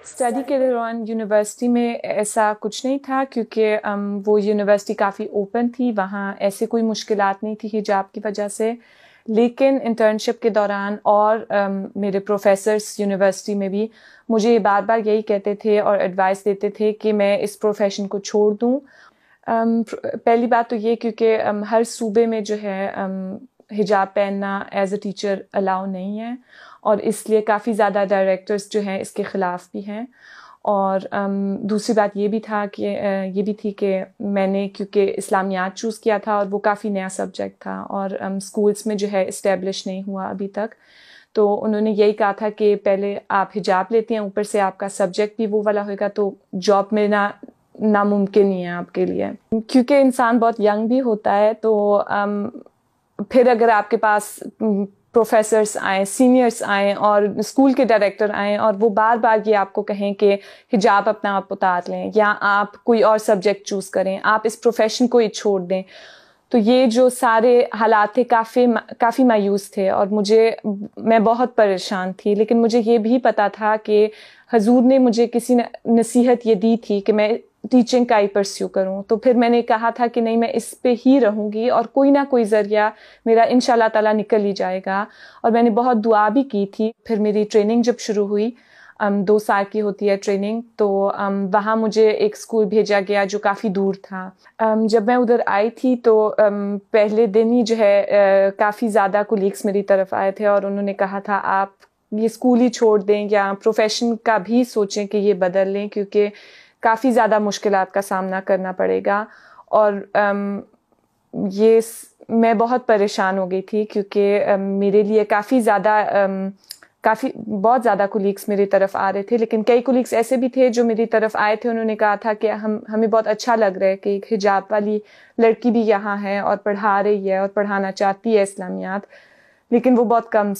Study کے دوران university میں ایسا کچھ نہیں تھا کیونکہ وہ یونیورسٹی کافی اوپن تھی، وہاں ایسے کوئی مشکلات نہیں تھی حجاب کی وجہ سے. لیکن انٹرنشپ کے دوران اور میرے پروفیسرس یونیورسٹی میں بھی مجھے بار بار یہی کہتے تھے اور ایڈوائس دیتے تھے کہ میں اس پروفیشن کو چھوڑ دوں. پہلی بات تو یہ کیونکہ ہر صوبے میں جو ہے حجاب پہننا ایز اے ٹیچر الاؤ نہیں ہے، اور اس لیے کافی زیادہ ڈائریکٹرز جو ہیں اس کے خلاف بھی ہیں. اور دوسری بات یہ بھی تھی کہ میں نے کیونکہ اسلامیات چوز کیا تھا اور وہ کافی نیا سبجیکٹ تھا اور اسکولس میں جو ہے اسٹیبلش نہیں ہوا ابھی تک، تو انہوں نے یہی کہا تھا کہ پہلے آپ حجاب لیتے ہیں، اوپر سے آپ کا سبجیکٹ بھی وہ والا ہوئے گا تو جاب ملنا ناممکن ہی ہے آپ کے لیے. کیونکہ انسان بہت ینگ بھی ہوتا ہے تو پھر اگر آپ کے پاس پروفیسرس آئیں، سینئرس آئیں اور اسکول کے ڈائریکٹر آئیں اور وہ بار بار یہ آپ کو کہیں کہ حجاب اپنا آپ اتار لیں یا آپ کوئی اور سبجیکٹ چوز کریں، آپ اس پروفیشن کو ہی چھوڑ دیں، تو یہ جو سارے حالات تھے کافی مایوس تھے اور میں بہت پریشان تھی. لیکن مجھے یہ بھی پتا تھا کہ حضور نے مجھے کسی نصیحت یہ دی تھی کہ میں ٹیچنگ کا ہی پرسیو کروں، تو پھر میں نے کہا تھا کہ نہیں، میں اس پہ ہی رہوں گی اور کوئی نہ کوئی ذریعہ میرا انشاءاللہ تعالیٰ نکل ہی جائے گا. اور میں نے بہت دعا بھی کی تھی. پھر میری ٹریننگ جب شروع ہوئی، 2 سال کی ہوتی ہے ٹریننگ، تو وہاں مجھے ایک اسکول بھیجا گیا جو کافی دور تھا. جب میں ادھر آئی تھی تو پہلے دن ہی جو ہے کافی زیادہ کولیگس میری طرف آئے تھے اور انہوں نے کہا تھا آپ یہ اسکول ہی چھوڑ دیں یا پروفیشن کا بھی سوچیں کہ یہ بدل لیں، کیونکہ کافی زیادہ مشکلات کا سامنا کرنا پڑے گا. اور میں بہت پریشان ہو گئی تھی کیونکہ میرے لیے بہت زیادہ کولیگس میری طرف آ رہے تھے، لیکن کئی کولیگس ایسے بھی تھے جو میری طرف آئے تھے، انہوں نے کہا تھا کہ ہمیں بہت اچھا لگ رہا ہے کہ ایک حجاب والی لڑکی بھی یہاں ہے اور پڑھا رہی ہے اور پڑھانا چاہتی ہے اسلامیات. لیکن وہ بہت کم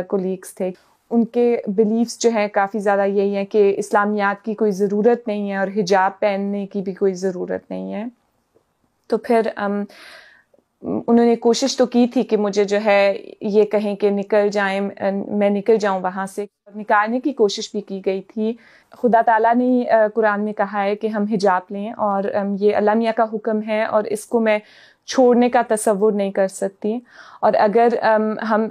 کولیگس تھے. ان کے بلیفس جو ہیں کافی زیادہ یہی ہیں کہ اسلامیات کی کوئی ضرورت نہیں ہے اور حجاب پہننے کی بھی کوئی ضرورت نہیں ہے. تو پھر انہوں نے کوشش تو کی تھی کہ مجھے جو ہے یہ کہیں کہ میں نکل جاؤں وہاں سے، نکالنے کی کوشش بھی کی گئی تھی. خدا تعالیٰ نے قرآن میں کہا ہے کہ ہم حجاب لیں، اور یہ اللہ میاں کا حکم ہے اور اس کو میں چھوڑنے کا تصور نہیں کر سکتی. اور اگر ہم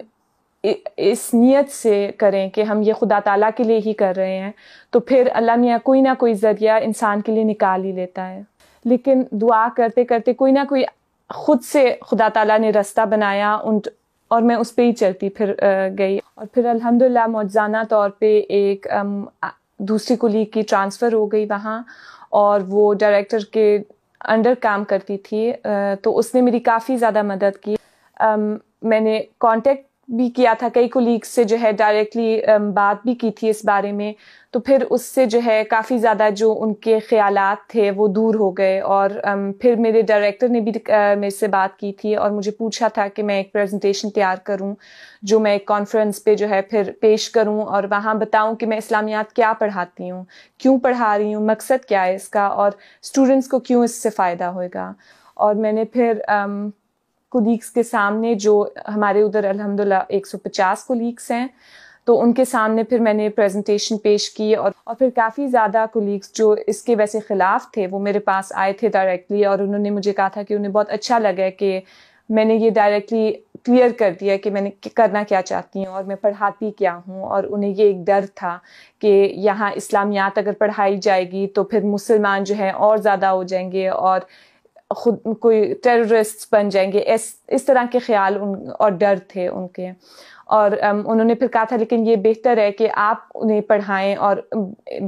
اس نیت سے کریں کہ ہم یہ خدا تعالیٰ کے لیے ہی کر رہے ہیں تو پھر اللہ میاں کوئی نہ کوئی ذریعہ انسان کے لیے نکال ہی لیتا ہے. لیکن دعا کرتے کرتے کوئی نہ کوئی خود سے خدا تعالیٰ نے راستہ بنایا اور میں اس پہ ہی چلتی پھر گئی. اور پھر الحمدللہ معجزانہ طور پہ ایک دوسری کولیگ کی ٹرانسفر ہو گئی وہاں، اور وہ ڈائریکٹر کے انڈر کام کرتی تھی، تو اس نے میری کافی زیادہ مدد کی. میں نے کانٹیکٹ بھی کیا تھا کئی کولیگس سے، جو ہے ڈائریکٹلی بات بھی کی تھی اس بارے میں، تو پھر اس سے جو ہے کافی زیادہ جو ان کے خیالات تھے وہ دور ہو گئے. اور پھر میرے ڈائریکٹر نے بھی میرے سے بات کی تھی اور مجھے پوچھا تھا کہ میں ایک پریزنٹیشن تیار کروں جو میں ایک کانفرنس پہ جو ہے پھر پیش کروں اور وہاں بتاؤں کہ میں اسلامیات کیا پڑھاتی ہوں، کیوں پڑھا رہی ہوں، مقصد کیا ہے اس کا، اور اسٹوڈنٹس کو کیوں اس سے فائدہ ہوئے گا. اور میں نے پھر کولیگس کے سامنے، جو ہمارے ادھر الحمدللہ 150 کولیگس ہیں، تو ان کے سامنے پھر میں نے پریزنٹیشن پیش کی. اور پھر کافی زیادہ کولیگس جو اس کے ویسے خلاف تھے وہ میرے پاس آئے تھے ڈائریکٹلی، اور انہوں نے مجھے کہا تھا کہ انہیں بہت اچھا لگا کہ میں نے یہ ڈائریکٹلی کلیئر کر دیا کہ میں نے کرنا کیا چاہتی ہوں اور میں پڑھاتی کیا ہوں. اور انہیں یہ ایک ڈر تھا کہ یہاں اسلامیات اگر پڑھائی جائے گی تو پھر مسلمان جو ہیں اور زیادہ ہو جائیں گے اور خود کوئی ٹیررسٹ بن جائیں گے، اس طرح کے خیال اور ڈر تھے ان کے. اور انہوں نے پھر کہا تھا لیکن یہ بہتر ہے کہ آپ انہیں پڑھائیں، اور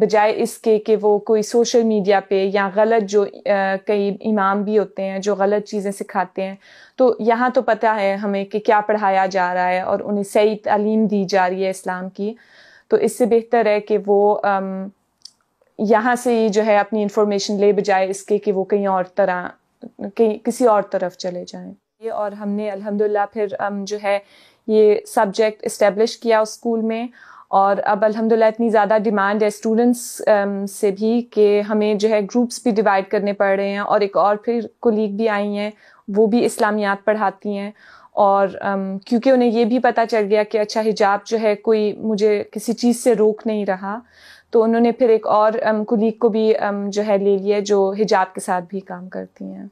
بجائے اس کے کہ وہ کوئی سوشل میڈیا پہ یا غلط، جو کئی امام بھی ہوتے ہیں جو غلط چیزیں سکھاتے ہیں، تو یہاں تو پتہ ہے ہمیں کہ کیا پڑھایا جا رہا ہے اور انہیں صحیح تعلیم دی جا رہی ہے اسلام کی. تو اس سے بہتر ہے کہ وہ یہاں سے ہی جو ہے اپنی انفارمیشن لے، بجائے اس کے کہ وہ کسی اور طرف چلے جائیں. اور ہم نے الحمدللہ پھر جو ہے یہ سبجیکٹ اسٹیبلش کیا اس اسکول میں، اور اب الحمدللہ اتنی زیادہ ڈیمانڈ ہے اسٹوڈنٹس سے بھی کہ ہمیں جو ہے گروپس بھی ڈیوائڈ کرنے پڑ رہے ہیں. اور ایک اور پھر کولیگ بھی آئی ہیں، وہ بھی اسلامیات پڑھاتی ہیں، اور کیونکہ انہیں یہ بھی پتہ چل گیا کہ اچھا حجاب جو ہے کوئی مجھے کسی چیز سے روک نہیں رہا، تو انہوں نے پھر ایک اور کولیگ کو بھی جو ہے لے لیا جو حجاب کے ساتھ بھی کام کرتی ہیں.